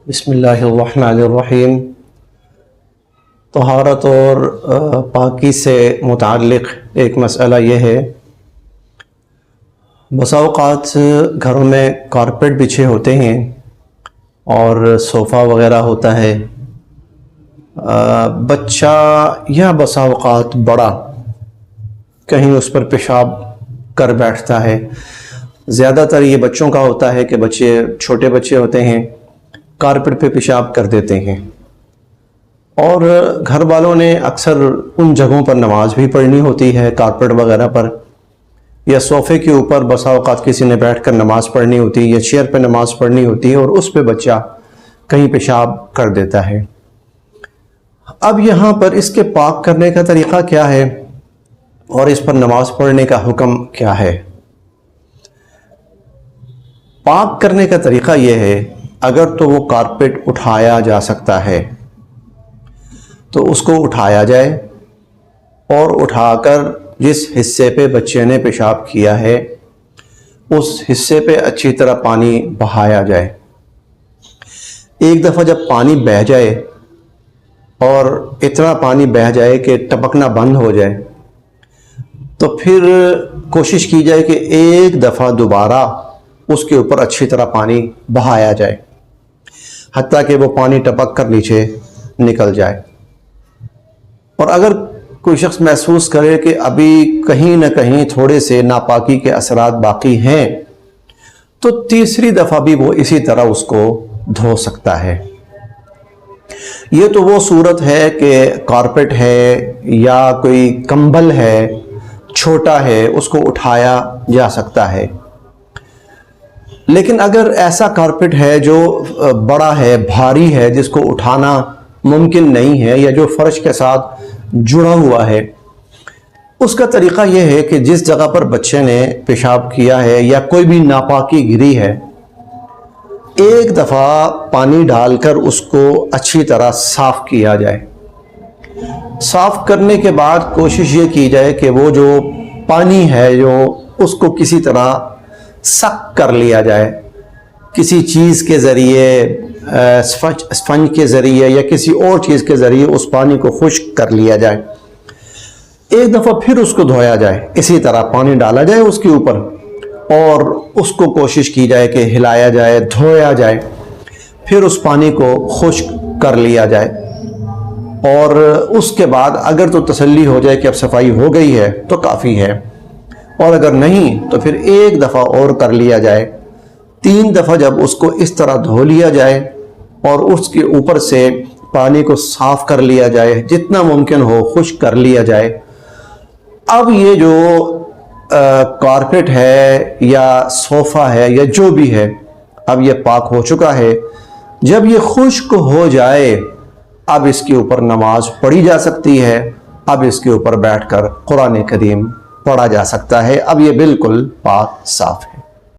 बिस्मिल्लाहिर्रहमानिर्रहीम। तहारत और पाकी से मुताल्लिक़ एक मसला ये है, बसा औक़ात घरों में कारपेट बिछे होते हैं और सोफ़ा वग़ैरह होता है। बच्चा या बसा औक़ात बड़ा कहीं उस पर पेशाब कर बैठता है। ज़्यादातर ये बच्चों का होता है कि छोटे बच्चे होते हैं, कारपेट पे पेशाब कर देते हैं और घर वालों ने अक्सर उन जगहों पर नमाज भी पढ़नी होती है, कारपेट वगैरह पर या सोफ़े के ऊपर बसा औक़ात किसी ने बैठकर नमाज पढ़नी होती है या चेयर पे नमाज पढ़नी होती है और उस पे बच्चा कहीं पेशाब कर देता है। अब यहाँ पर इसके पाक करने का तरीक़ा क्या है और इस पर नमाज पढ़ने का हुक्म क्या है? पाक करने का तरीक़ा यह है, अगर तो वो कारपेट उठाया जा सकता है तो उसको उठाया जाए और उठाकर जिस हिस्से पे बच्चे ने पेशाब किया है उस हिस्से पे अच्छी तरह पानी बहाया जाए। एक दफ़ा जब पानी बह जाए और इतना पानी बह जाए कि टपकना बंद हो जाए तो फिर कोशिश की जाए कि एक दफ़ा दोबारा उसके ऊपर अच्छी तरह पानी बहाया जाए हत्ता कि वो पानी टपक कर नीचे निकल जाए। और अगर कोई शख्स महसूस करे कि अभी कहीं ना कहीं थोड़े से नापाकी के असरात बाकी हैं तो तीसरी दफ़ा भी वो इसी तरह उसको धो सकता है। ये तो वो सूरत है कि कारपेट है या कोई कंबल है, छोटा है, उसको उठाया जा सकता है। लेकिन अगर ऐसा कारपेट है जो बड़ा है, भारी है, जिसको उठाना मुमकिन नहीं है या जो फर्श के साथ जुड़ा हुआ है, उसका तरीक़ा यह है कि जिस जगह पर बच्चे ने पेशाब किया है या कोई भी नापाकी गिरी है, एक दफ़ा पानी डालकर उसको अच्छी तरह साफ़ किया जाए। साफ़ करने के बाद कोशिश ये की जाए कि वो जो पानी है जो उसको किसी तरह सक कर लिया जाए, किसी चीज़ के ज़रिए, स्पंज के ज़रिए या किसी और चीज़ के ज़रिए उस पानी को खुश्क कर लिया जाए। एक दफ़ा फिर उसको धोया जाए, इसी तरह पानी डाला जाए उसके ऊपर और उसको कोशिश की जाए कि हिलाया जाए, धोया जाए, फिर उस पानी को खुश्क कर लिया जाए। और उसके बाद अगर तो तसल्ली हो जाए कि अब सफाई हो गई है तो काफ़ी है, और अगर नहीं तो फिर एक दफ़ा और कर लिया जाए। 3 दफ़ा जब उसको इस तरह धो लिया जाए और उसके ऊपर से पानी को साफ़ कर लिया जाए, जितना मुमकिन हो खुश्क कर लिया जाए। अब ये जो कारपेट है या सोफ़ा है या जो भी है, अब ये पाक हो चुका है। जब ये खुश्क हो जाए अब इसके ऊपर नमाज पढ़ी जा सकती है, अब इसके ऊपर बैठकर कुरान करीम पढ़ा जा सकता है। अब ये बिल्कुल पाक साफ़ है।